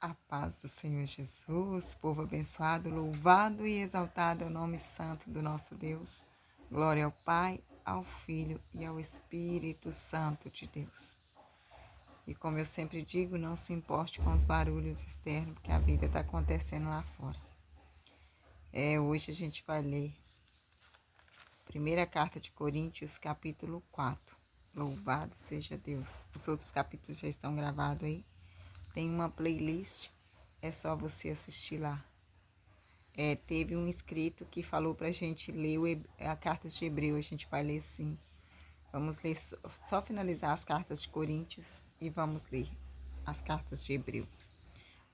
A paz do Senhor Jesus, povo abençoado, louvado e exaltado é o nome santo do nosso Deus. Glória ao Pai, ao Filho e ao Espírito Santo de Deus. E como eu sempre digo, não se importe com os barulhos externos, porque a vida está acontecendo lá fora. Hoje a gente vai ler primeira carta de Coríntios, capítulo 4. Louvado seja Deus. Os outros capítulos já estão gravados aí. Tem uma playlist, é só você assistir lá. Teve um inscrito que falou para a gente ler a carta de Hebreu, a gente vai ler sim. Vamos ler, só finalizar as cartas de Coríntios e vamos ler as cartas de Hebreu.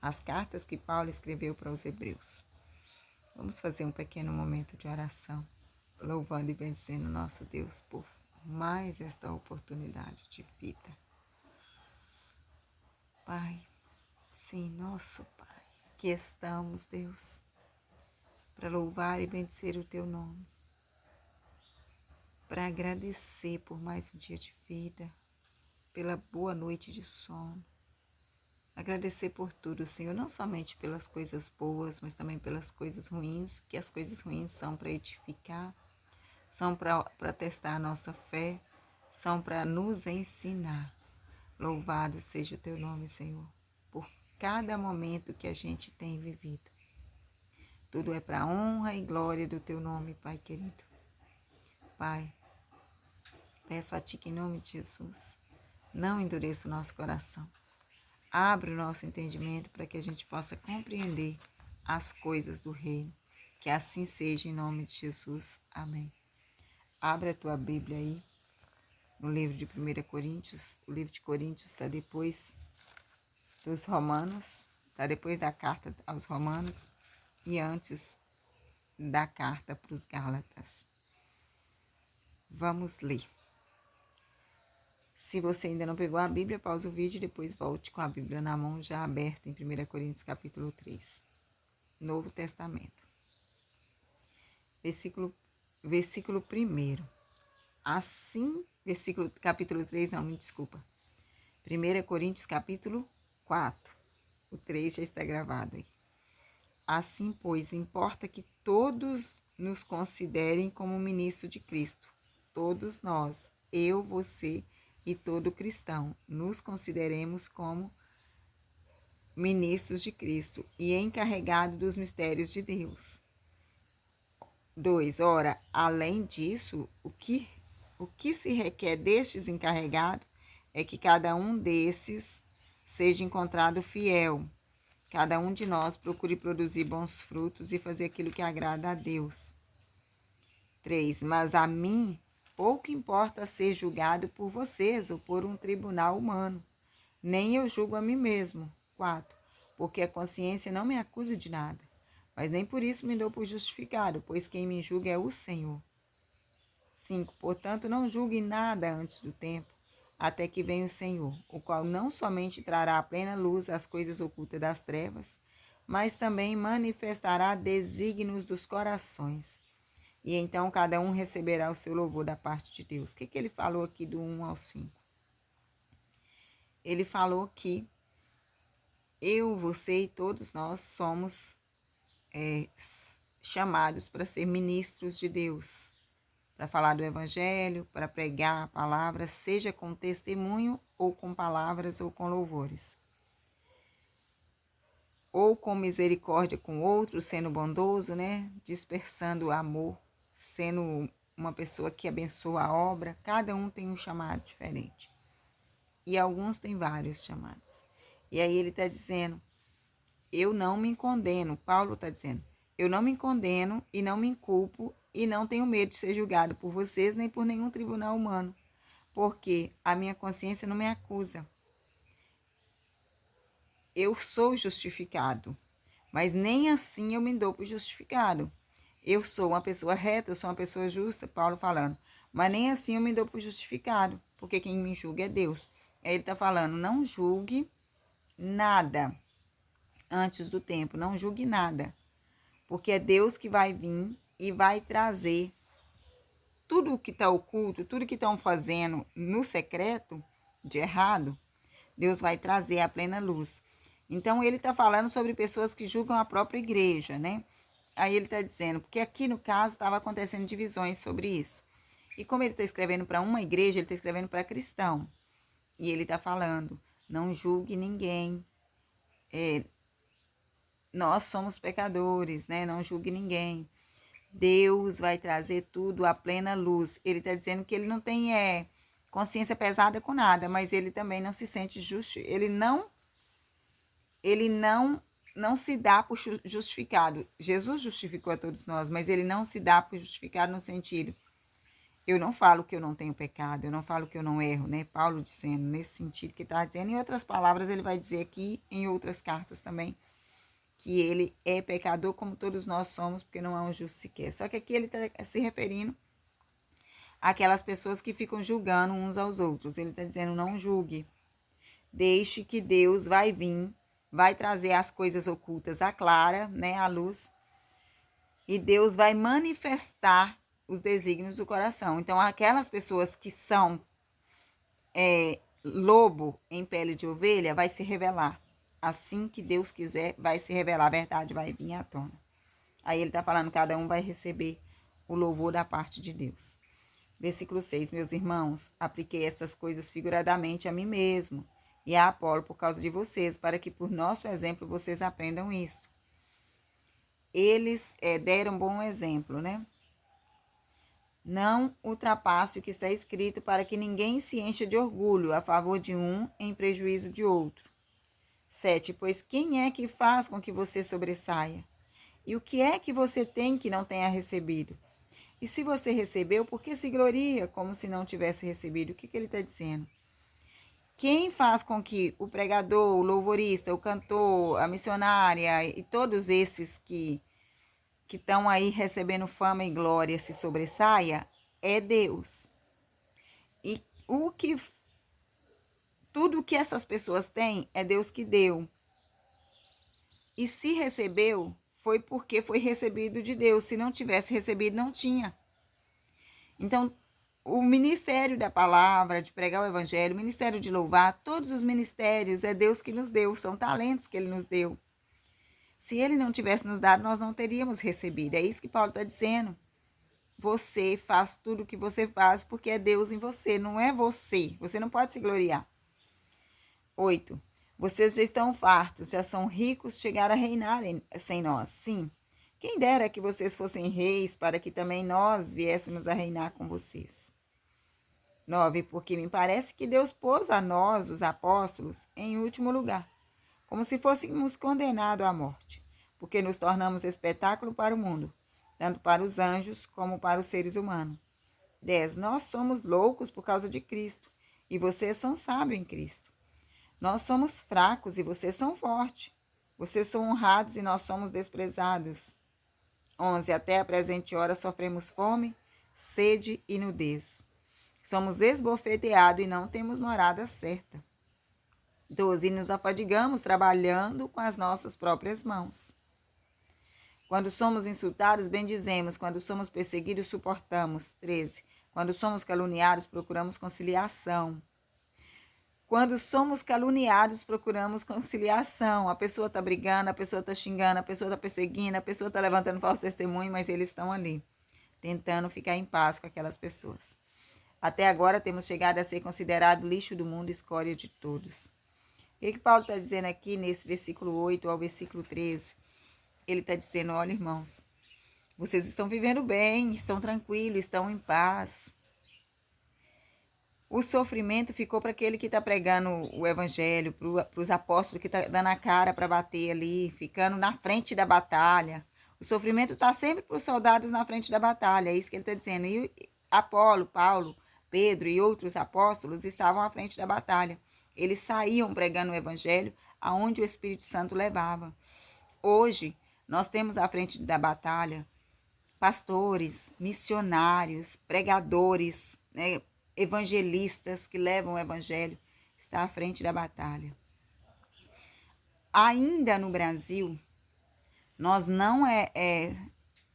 As cartas que Paulo escreveu para os hebreus. Vamos fazer um pequeno momento de oração, louvando e bendizendo nosso Deus por mais esta oportunidade de vida. Pai, sim, nosso Pai, aqui estamos, Deus, para louvar e bendizer o Teu nome, para agradecer por mais um dia de vida, pela boa noite de sono, agradecer por tudo, Senhor, não somente pelas coisas boas, mas também pelas coisas ruins, que as coisas ruins são para edificar, são para testar a nossa fé, são para nos ensinar. Louvado seja o Teu nome, Senhor, por cada momento que a gente tem vivido. Tudo é para a honra e glória do Teu nome, Pai querido. Pai, peço a Ti que em nome de Jesus, não endureça o nosso coração. Abre o nosso entendimento para que a gente possa compreender as coisas do reino. Que assim seja em nome de Jesus. Amém. Abre a tua Bíblia aí, no livro de 1 Coríntios. O livro de Coríntios está depois dos Romanos, está depois da carta aos Romanos e antes da carta para os Gálatas. Vamos ler. Se você ainda não pegou a Bíblia, pausa o vídeo e depois volte com a Bíblia na mão já aberta em 1 Coríntios capítulo 3. Novo Testamento. Versículo 1. Assim, capítulo 3, não, me desculpa. 1 Coríntios capítulo 4. O 3 já está gravado aí. Assim, pois, importa que todos nos considerem como ministro de Cristo. Todos nós, eu, você e todo cristão, nos consideremos como ministros de Cristo e encarregados dos mistérios de Deus. 2. Ora, além disso, o que se requer destes encarregados é que cada um desses seja encontrado fiel. Cada um de nós procure produzir bons frutos e fazer aquilo que agrada a Deus. 3. Mas a mim pouco importa ser julgado por vocês ou por um tribunal humano. Nem eu julgo a mim mesmo. 4. Porque a consciência não me acusa de nada, mas nem por isso me dou por justificado, pois quem me julga é o Senhor. 5. Portanto, não julgue nada antes do tempo, até que venha o Senhor, o qual não somente trará à plena luz as coisas ocultas das trevas, mas também manifestará desígnios dos corações. E então cada um receberá o seu louvor da parte de Deus. O que ele falou aqui do 1 ao 5? Ele falou que eu, você e todos nós somos chamados para ser ministros de Deus, para falar do Evangelho, para pregar a palavra, seja com testemunho ou com palavras ou com louvores. Ou com misericórdia com outros, sendo bondoso, né? Dispersando o amor, sendo uma pessoa que abençoa a obra. Cada um tem um chamado diferente. E alguns têm vários chamados. E aí ele está dizendo, eu não me condeno. Paulo está dizendo, eu não me condeno e não me inculpo e não tenho medo de ser julgado por vocês nem por nenhum tribunal humano, porque a minha consciência não me acusa. Eu sou justificado, mas nem assim eu me dou por justificado. Eu sou uma pessoa reta, eu sou uma pessoa justa, Paulo falando, mas nem assim eu me dou por justificado, porque quem me julga é Deus. Aí ele está falando, não julgue nada antes do tempo, não julgue nada, porque é Deus que vai vir e vai trazer tudo o que está oculto, tudo que estão fazendo no secreto, de errado, Deus vai trazer à plena luz. Então, ele está falando sobre pessoas que julgam a própria igreja, né? Aí ele está dizendo, porque aqui no caso estava acontecendo divisões sobre isso. E como ele está escrevendo para uma igreja, ele está escrevendo para cristão. E ele está falando, não julgue ninguém. Nós somos pecadores, né? Não julgue ninguém. Deus vai trazer tudo à plena luz. Ele está dizendo que ele não tem consciência pesada com nada, mas ele também não se sente justo. Ele não se dá por justificado. Jesus justificou a todos nós, mas ele não se dá por justificado no sentido. Eu não falo que eu não tenho pecado, eu não falo que eu não erro, né? Paulo dizendo nesse sentido que está dizendo. Em outras palavras, ele vai dizer aqui, em outras cartas também, que ele é pecador como todos nós somos, porque não há um justo sequer. Só que aqui ele está se referindo àquelas pessoas que ficam julgando uns aos outros. Ele está dizendo, não julgue. Deixe que Deus vai vir, vai trazer as coisas ocultas à clara, né, à luz, e Deus vai manifestar os desígnios do coração. Então, aquelas pessoas que são lobo em pele de ovelha, vai se revelar. Assim que Deus quiser, vai se revelar, a verdade vai vir à tona. Aí ele está falando, cada um vai receber o louvor da parte de Deus. Versículo 6, meus irmãos, apliquei estas coisas figuradamente a mim mesmo e a Apolo por causa de vocês, para que por nosso exemplo vocês aprendam isto. Eles deram bom exemplo, né? Não ultrapasse o que está escrito, para que ninguém se encha de orgulho a favor de um em prejuízo de outro. 7. Pois quem é que faz com que você sobressaia? E o que é que você tem que não tenha recebido? E se você recebeu, por que se gloria como se não tivesse recebido? O que ele está dizendo? Quem faz com que o pregador, o louvorista, o cantor, a missionária e todos esses que estão aí recebendo fama e glória se sobressaia é Deus. E tudo que essas pessoas têm é Deus que deu. E se recebeu, foi porque foi recebido de Deus. Se não tivesse recebido, não tinha. Então, o ministério da palavra, de pregar o evangelho, o ministério de louvar, todos os ministérios é Deus que nos deu, são talentos que ele nos deu. Se ele não tivesse nos dado, nós não teríamos recebido. É isso que Paulo está dizendo. Você faz tudo o que você faz porque é Deus em você, não é você. Você não pode se gloriar. 8. Vocês já estão fartos, já são ricos, chegaram a reinar sem nós. Sim. Quem dera que vocês fossem reis, para que também nós viéssemos a reinar com vocês. 9. Porque me parece que Deus pôs a nós, os apóstolos, em último lugar, como se fôssemos condenados à morte, porque nos tornamos espetáculo para o mundo, tanto para os anjos como para os seres humanos. 10. Nós somos loucos por causa de Cristo, e vocês são sábios em Cristo. Nós somos fracos e vocês são fortes. Vocês são honrados e nós somos desprezados. 11. Até a presente hora sofremos fome, sede e nudez. Somos esbofeteados e não temos morada certa. 12. Nos afadigamos trabalhando com as nossas próprias mãos. Quando somos insultados, bendizemos. Quando somos perseguidos, suportamos. 13. Quando somos caluniados, procuramos conciliação. Quando somos caluniados, procuramos conciliação. A pessoa está brigando, a pessoa está xingando, a pessoa está perseguindo, a pessoa está levantando falso testemunho, mas eles estão ali, tentando ficar em paz com aquelas pessoas. Até agora temos chegado a ser considerado lixo do mundo, escória de todos. O que Paulo está dizendo aqui nesse versículo 8 ao versículo 13? Ele está dizendo, olha, irmãos, vocês estão vivendo bem, estão tranquilos, estão em paz. O sofrimento ficou para aquele que está pregando o evangelho, para os apóstolos que estão dando a cara para bater ali, ficando na frente da batalha. O sofrimento está sempre para os soldados na frente da batalha, é isso que ele está dizendo. E Apolo, Paulo, Pedro e outros apóstolos estavam à frente da batalha. Eles saíam pregando o evangelho aonde o Espírito Santo levava. Hoje, nós temos à frente da batalha pastores, missionários, pregadores, né, evangelistas que levam o evangelho, está à frente da batalha. Ainda no Brasil, nós não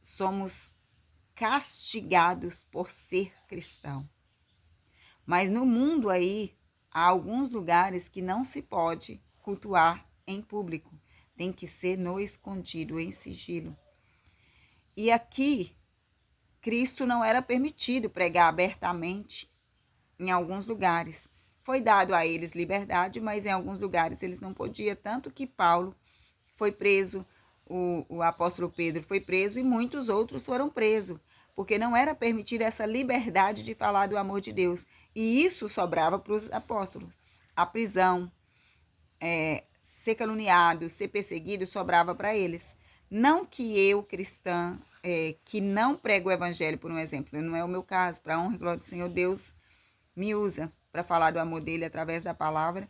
somos castigados por ser cristão. Mas no mundo aí, há alguns lugares que não se pode cultuar em público, tem que ser no escondido, em sigilo. E aqui, Cristo não era permitido pregar abertamente em alguns lugares. Foi dado a eles liberdade, mas em alguns lugares eles não podiam, tanto que Paulo foi preso, o apóstolo Pedro foi preso e muitos outros foram presos, porque não era permitida essa liberdade de falar do amor de Deus. E isso sobrava para os apóstolos. A prisão, ser caluniado, ser perseguido, sobrava para eles. Não que eu, cristã, que não prego o evangelho, por um exemplo, não é o meu caso, para a honra e glória do Senhor, Deus me usa para falar do amor dele através da palavra,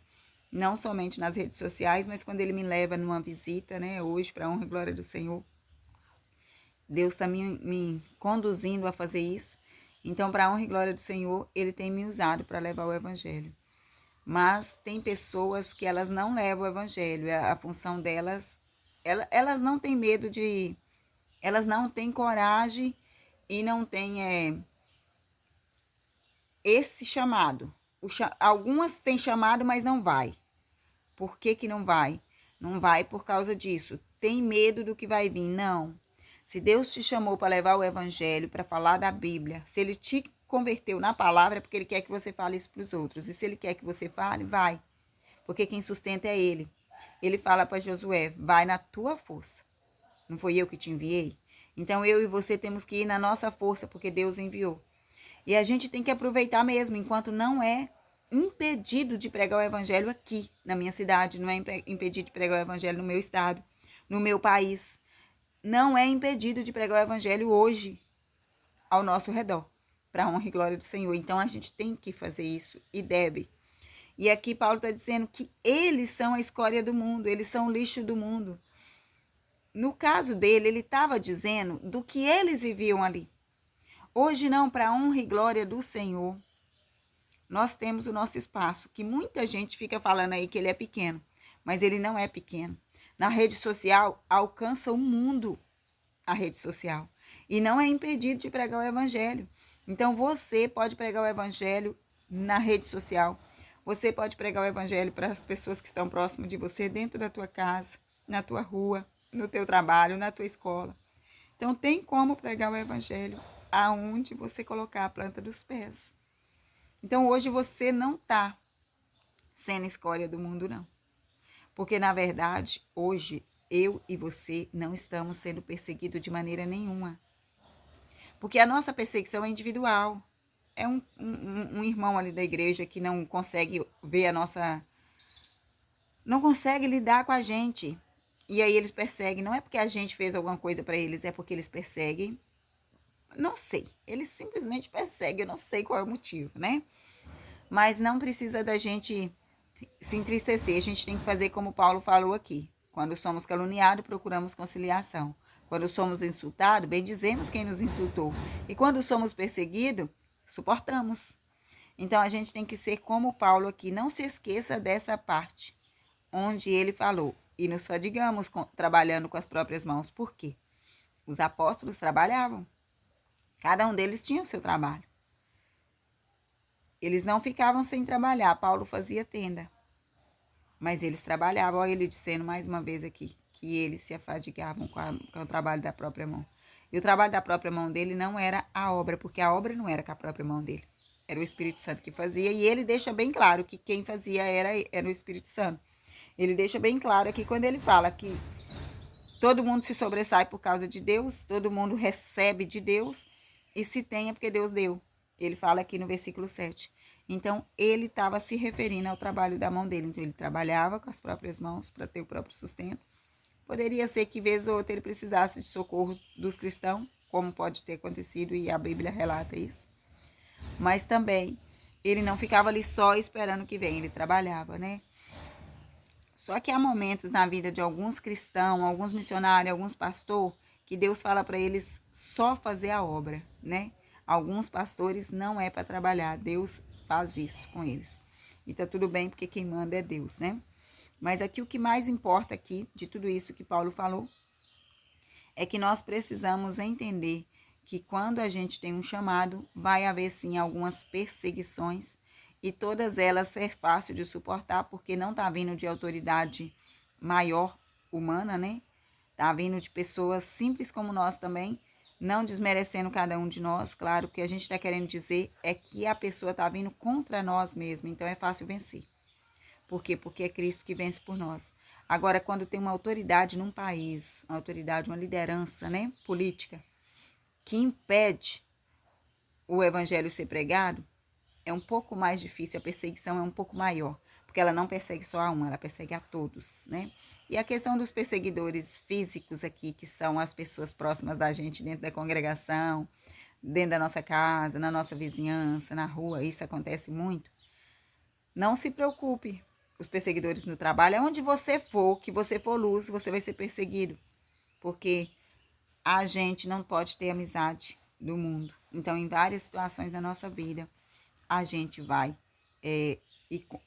não somente nas redes sociais, mas quando ele me leva numa visita, né, hoje, para a honra e glória do Senhor, Deus está me conduzindo a fazer isso. Então, para a honra e glória do Senhor, ele tem me usado para levar o evangelho. Mas tem pessoas que elas não levam o evangelho, a função delas, elas não têm medo de, elas não têm coragem e não têm esse chamado. Algumas têm chamado, mas não vai. Por que que não vai? Não vai por causa disso. Tem medo do que vai vir? Não. Se Deus te chamou para levar o evangelho, para falar da Bíblia, se ele te converteu na palavra, é porque ele quer que você fale isso para os outros. E se ele quer que você fale, vai. Porque quem sustenta é ele. Ele fala para Josué, vai na tua força. Não foi eu que te enviei? Então eu e você temos que ir na nossa força, porque Deus enviou. E a gente tem que aproveitar mesmo, enquanto não é impedido de pregar o evangelho aqui na minha cidade, não é impedido de pregar o evangelho no meu estado, no meu país. Não é impedido de pregar o evangelho hoje ao nosso redor, para a honra e glória do Senhor. Então a gente tem que fazer isso e deve. E aqui Paulo está dizendo que eles são a escória do mundo, eles são o lixo do mundo. No caso dele, ele estava dizendo do que eles viviam ali. Hoje não, para a honra e glória do Senhor, nós temos o nosso espaço, que muita gente fica falando aí que ele é pequeno, mas ele não é pequeno. Na rede social, alcança o mundo a rede social. E não é impedido de pregar o evangelho. Então, você pode pregar o evangelho na rede social. Você pode pregar o evangelho para as pessoas que estão próximas de você, dentro da tua casa, na tua rua, no teu trabalho, na tua escola. Então, tem como pregar o evangelho aonde você colocar a planta dos pés. Então, hoje você não está sendo escória do mundo, não. Porque, na verdade, hoje, eu e você não estamos sendo perseguidos de maneira nenhuma. Porque a nossa perseguição é individual. É um irmão ali da igreja que não consegue ver a nossa... não consegue lidar com a gente. E aí eles perseguem. Não é porque a gente fez alguma coisa para eles, é porque eles perseguem. Não sei. Eles simplesmente perseguem. Eu não sei qual é o motivo, né? Mas não precisa da gente se entristecer. A gente tem que fazer como Paulo falou aqui. Quando somos caluniados, procuramos conciliação. Quando somos insultados, bendizemos quem nos insultou. E quando somos perseguidos, suportamos. Então a gente tem que ser como Paulo aqui. Não se esqueça dessa parte, onde ele falou. E nos fadigamos trabalhando com as próprias mãos. Por quê? Os apóstolos trabalhavam. Cada um deles tinha o seu trabalho. Eles não ficavam sem trabalhar. Paulo fazia tenda. Mas eles trabalhavam. Olha ele dizendo mais uma vez aqui, que eles se afadigavam com o trabalho da própria mão. E o trabalho da própria mão dele não era a obra, porque a obra não era com a própria mão dele. Era o Espírito Santo que fazia. E ele deixa bem claro que quem fazia era o Espírito Santo. Ele deixa bem claro aqui quando ele fala que todo mundo se sobressai por causa de Deus, todo mundo recebe de Deus, e se tem é porque Deus deu. Ele fala aqui no versículo 7. Então, ele estava se referindo ao trabalho da mão dele. Então, ele trabalhava com as próprias mãos para ter o próprio sustento. Poderia ser que, vez ou outra, ele precisasse de socorro dos cristãos, como pode ter acontecido, e a Bíblia relata isso. Mas também, ele não ficava ali só esperando que venha, ele trabalhava, né? Só que há momentos na vida de alguns cristãos, alguns missionários, alguns pastores, que Deus fala para eles só fazer a obra, né? Alguns pastores não é para trabalhar, Deus faz isso com eles. E tá tudo bem, porque quem manda é Deus, né? Mas aqui o que mais importa aqui, de tudo isso que Paulo falou, é que nós precisamos entender que quando a gente tem um chamado, vai haver sim algumas perseguições, e todas elas ser fácil de suportar, porque não está vindo de autoridade maior humana, né? Tá vindo de pessoas simples como nós também, não desmerecendo cada um de nós. Claro, o que a gente está querendo dizer é que a pessoa está vindo contra nós mesmo, então é fácil vencer. Por quê? Porque é Cristo que vence por nós. Agora, quando tem uma autoridade num país, uma autoridade, uma liderança, né, política, que impede o evangelho ser pregado, é um pouco mais difícil, a perseguição é um pouco maior, porque ela não persegue só a um, ela persegue a todos, né? E a questão dos perseguidores físicos aqui, que são as pessoas próximas da gente dentro da congregação, dentro da nossa casa, na nossa vizinhança, na rua, isso acontece muito. Não se preocupe, os perseguidores no trabalho, aonde você for, que você for luz, você vai ser perseguido, porque a gente não pode ter amizade do mundo. Então, em várias situações da nossa vida, a gente vai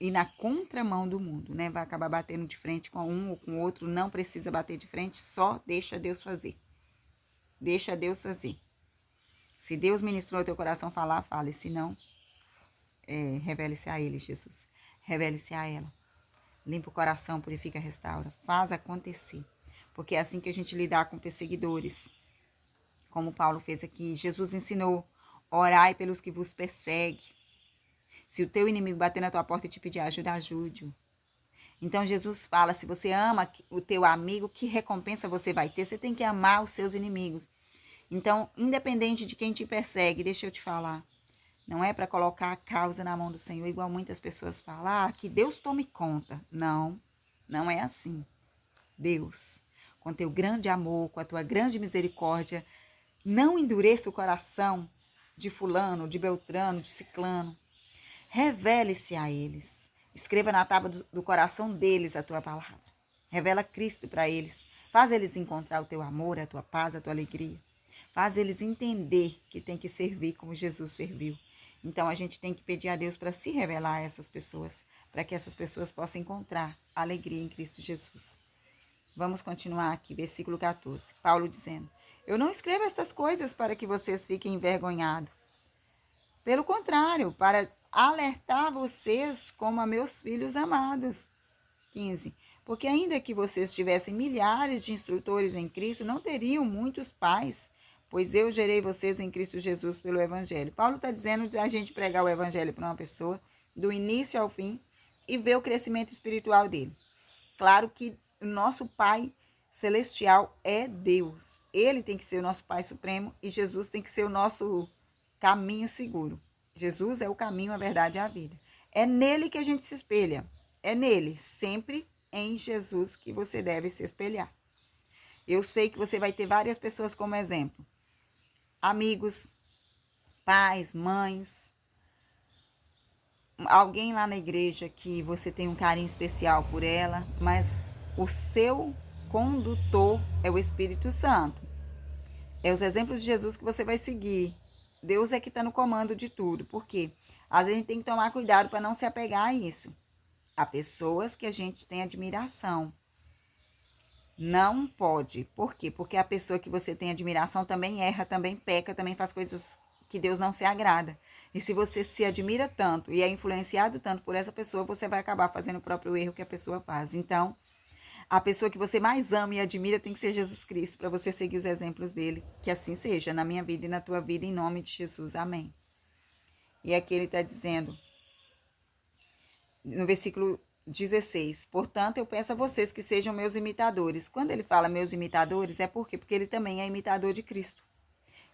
ir na contramão do mundo, né? Vai acabar batendo de frente com um ou com o outro, não precisa bater de frente, só deixa Deus fazer. Deixa Deus fazer. Se Deus ministrou o teu coração falar, fale. Se não, revele-se a Ele, Jesus. Revele-se a ela. Limpa o coração, purifica, restaura. Faz acontecer. Porque é assim que a gente lidar com perseguidores. Como Paulo fez aqui. Jesus ensinou, orai pelos que vos perseguem. Se o teu inimigo bater na tua porta e te pedir ajuda, ajude-o. Então Jesus fala, se você ama o teu amigo, que recompensa você vai ter? Você tem que amar os seus inimigos. Então, independente de quem te persegue, deixa eu te falar, não é para colocar a causa na mão do Senhor, igual muitas pessoas falam, que Deus tome conta. Não, não é assim. Deus, com teu grande amor, com a tua grande misericórdia, não endureça o coração de fulano, de beltrano, de ciclano. Revele-se a eles. Escreva na tábua do coração deles a tua palavra. Revela Cristo para eles. Faz eles encontrar o teu amor, a tua paz, a tua alegria. Faz eles entender que tem que servir como Jesus serviu. Então, a gente tem que pedir a Deus para se revelar a essas pessoas, para que essas pessoas possam encontrar alegria em Cristo Jesus. Vamos continuar aqui, versículo 14. Paulo dizendo, eu não escrevo estas coisas para que vocês fiquem envergonhados. Pelo contrário, para alertar vocês como a meus filhos amados. 15. Porque ainda que vocês tivessem milhares de instrutores em Cristo, não teriam muitos pais, pois eu gerei vocês em Cristo Jesus pelo Evangelho. Paulo está dizendo de a gente pregar o Evangelho para uma pessoa, do início ao fim, e ver o crescimento espiritual dele. Claro que o nosso Pai celestial é Deus. Ele tem que ser o nosso Pai supremo e Jesus tem que ser o nosso caminho seguro. Jesus é o caminho, a verdade e a vida. É nele que a gente se espelha. É nele, sempre em Jesus que você deve se espelhar. Eu sei que você vai ter várias pessoas como exemplo. Amigos, pais, mães, alguém lá na igreja que você tem um carinho especial por ela, mas o seu condutor é o Espírito Santo. É os exemplos de Jesus que você vai seguir. Deus é que está no comando de tudo. Por quê? Às vezes a gente tem que tomar cuidado para não se apegar a isso. Há pessoas que a gente tem admiração. Não pode. Por quê? Porque a pessoa que você tem admiração também erra, também peca, também faz coisas que Deus não se agrada. E se você se admira tanto e é influenciado tanto por essa pessoa, você vai acabar fazendo o próprio erro que a pessoa faz. Então, a pessoa que você mais ama e admira tem que ser Jesus Cristo, para você seguir os exemplos dele. Que assim seja na minha vida e na tua vida, em nome de Jesus. Amém. E aqui ele está dizendo, no versículo 16, portanto, eu peço a vocês que sejam meus imitadores. Quando ele fala meus imitadores, é por quê? Porque ele também é imitador de Cristo.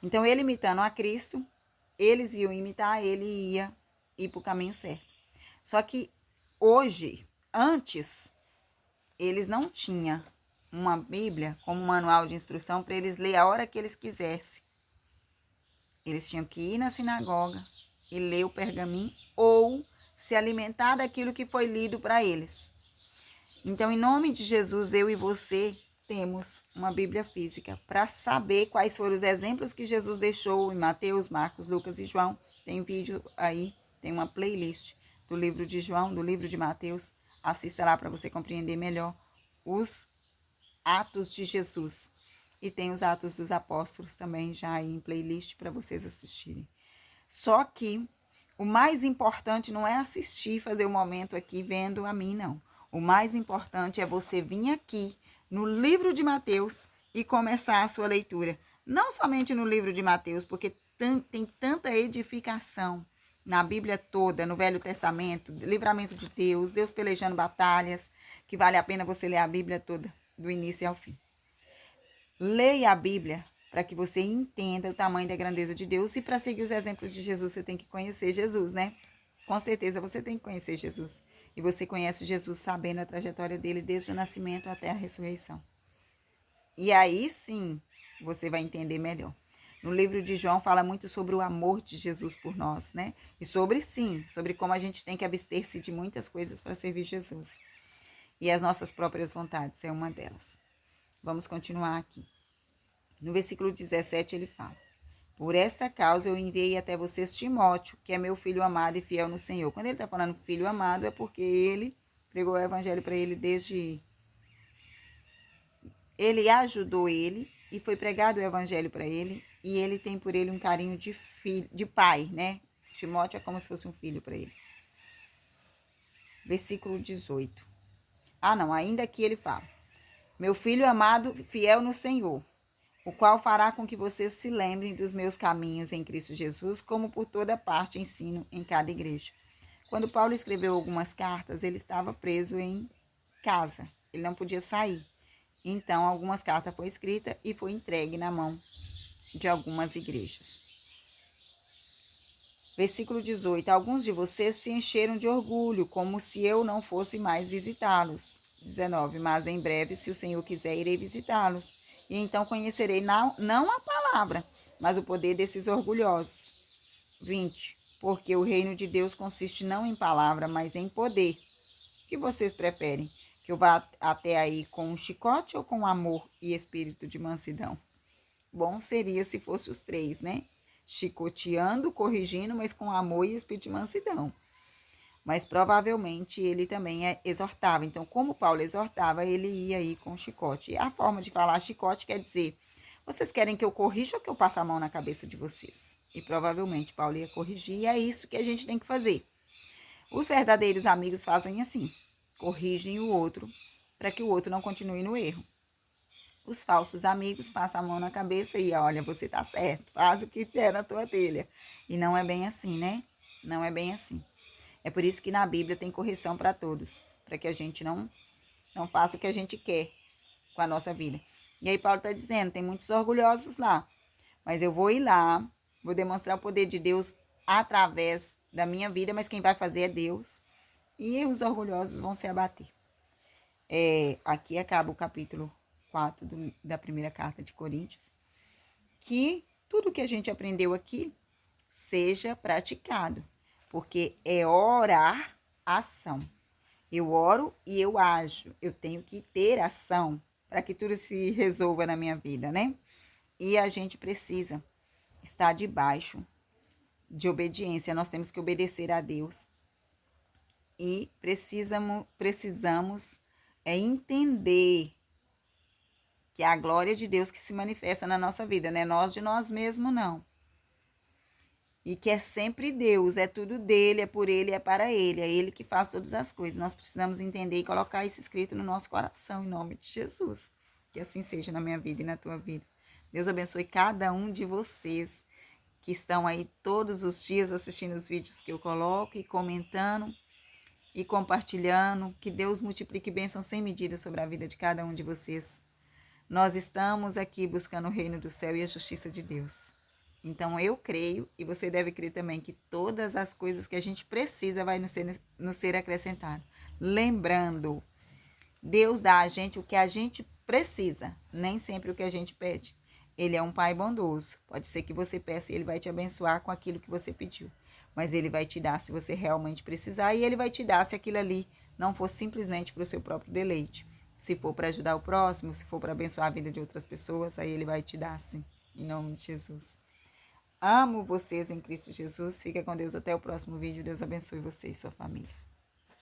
Então, ele imitando a Cristo, eles iam imitar, ele ia ir para o caminho certo. Só que hoje, antes, eles não tinham uma Bíblia como manual de instrução para eles ler a hora que eles quisessem. Eles tinham que ir na sinagoga e ler o pergaminho ou se alimentar daquilo que foi lido para eles. Então, em nome de Jesus, eu e você temos uma Bíblia física para saber quais foram os exemplos que Jesus deixou em Mateus, Marcos, Lucas e João. Tem vídeo aí, tem uma playlist do livro de João, do livro de Mateus. Assista lá para você compreender melhor os atos de Jesus. E tem os atos dos apóstolos também já aí em playlist para vocês assistirem. Só que o mais importante não é assistir, fazer o momento aqui vendo a mim, não. O mais importante é você vir aqui no livro de Mateus e começar a sua leitura. Não somente no livro de Mateus, porque tem tanta edificação na Bíblia toda, no Velho Testamento, livramento de Deus pelejando batalhas, que vale a pena você ler a Bíblia toda, do início ao fim. Leia a Bíblia para que você entenda o tamanho da grandeza de Deus, e para seguir os exemplos de Jesus, você tem que conhecer Jesus, né? Com certeza você tem que conhecer Jesus. E você conhece Jesus sabendo a trajetória dele desde o nascimento até a ressurreição. E aí sim, você vai entender melhor. No livro de João fala muito sobre o amor de Jesus por nós, né? E sobre como a gente tem que abster-se de muitas coisas para servir Jesus. E as nossas próprias vontades é uma delas. Vamos continuar aqui. No versículo 17 ele fala: por esta causa eu enviei até vocês Timóteo, que é meu filho amado e fiel no Senhor. Quando ele está falando filho amado, é porque ele pregou o evangelho para ele desde... Ele ajudou ele e foi pregado o evangelho para ele, e ele tem por ele um carinho de filho, de pai, né? Timóteo é como se fosse um filho para ele. Versículo 18. Ainda aqui ele fala: meu filho amado, fiel no Senhor, o qual fará com que vocês se lembrem dos meus caminhos em Cristo Jesus, como por toda parte ensino em cada igreja. Quando Paulo escreveu algumas cartas, ele estava preso em casa, ele não podia sair. Então, algumas cartas foram escritas e foi entregue na mão de algumas igrejas. Versículo 18. Alguns de vocês se encheram de orgulho, como se eu não fosse mais visitá-los. 19. Mas em breve, se o Senhor quiser, irei visitá-los. E então conhecerei não a palavra, mas o poder desses orgulhosos. 20. Porque o reino de Deus consiste não em palavra, mas em poder. O que vocês preferem? Que eu vá até aí com um chicote ou com amor e espírito de mansidão? Bom seria se fosse os três, né? Chicoteando, corrigindo, mas com amor e espírito de mansidão. Mas provavelmente ele também exortava. Então, como Paulo exortava, ele ia aí com chicote. E a forma de falar chicote quer dizer: vocês querem que eu corrija ou que eu passe a mão na cabeça de vocês? E provavelmente Paulo ia corrigir, e é isso que a gente tem que fazer. Os verdadeiros amigos fazem assim: corrigem o outro para que o outro não continue no erro. Os falsos amigos passam a mão na cabeça e olha, você tá certo, faz o que der na tua telha. E não é bem assim, né? Não é bem assim. É por isso que na Bíblia tem correção para todos, para que a gente não faça o que a gente quer com a nossa vida. E aí Paulo está dizendo, tem muitos orgulhosos lá, mas eu vou ir lá, vou demonstrar o poder de Deus através da minha vida, mas quem vai fazer é Deus. E os orgulhosos vão se abater. Aqui acaba o capítulo 4 da primeira carta de Coríntios. Que tudo que a gente aprendeu aqui seja praticado. Porque é orar, ação. Eu oro e eu ajo. Eu tenho que ter ação para que tudo se resolva na minha vida, né? E a gente precisa estar debaixo de obediência. Nós temos que obedecer a Deus. E precisamos entender que é a glória de Deus que se manifesta na nossa vida, não é nós de nós mesmos, não. E que é sempre Deus, é tudo dele, é por ele, é para ele, é ele que faz todas as coisas. Nós precisamos entender e colocar isso escrito no nosso coração, em nome de Jesus. Que assim seja na minha vida e na tua vida. Deus abençoe cada um de vocês que estão aí todos os dias assistindo os vídeos que eu coloco e comentando e compartilhando. Que Deus multiplique bênçãos sem medida sobre a vida de cada um de vocês. Nós estamos aqui buscando o reino do céu e a justiça de Deus. Então eu creio, e você deve crer também, que todas as coisas que a gente precisa vai nos ser acrescentado. Lembrando, Deus dá a gente o que a gente precisa, nem sempre o que a gente pede. Ele é um pai bondoso. Pode ser que você peça e ele vai te abençoar com aquilo que você pediu. Mas ele vai te dar se você realmente precisar, e ele vai te dar se aquilo ali não for simplesmente para o seu próprio deleite. Se for para ajudar o próximo, se for para abençoar a vida de outras pessoas, aí ele vai te dar sim, em nome de Jesus. Amo vocês em Cristo Jesus. Fica com Deus até o próximo vídeo. Deus abençoe você e sua família.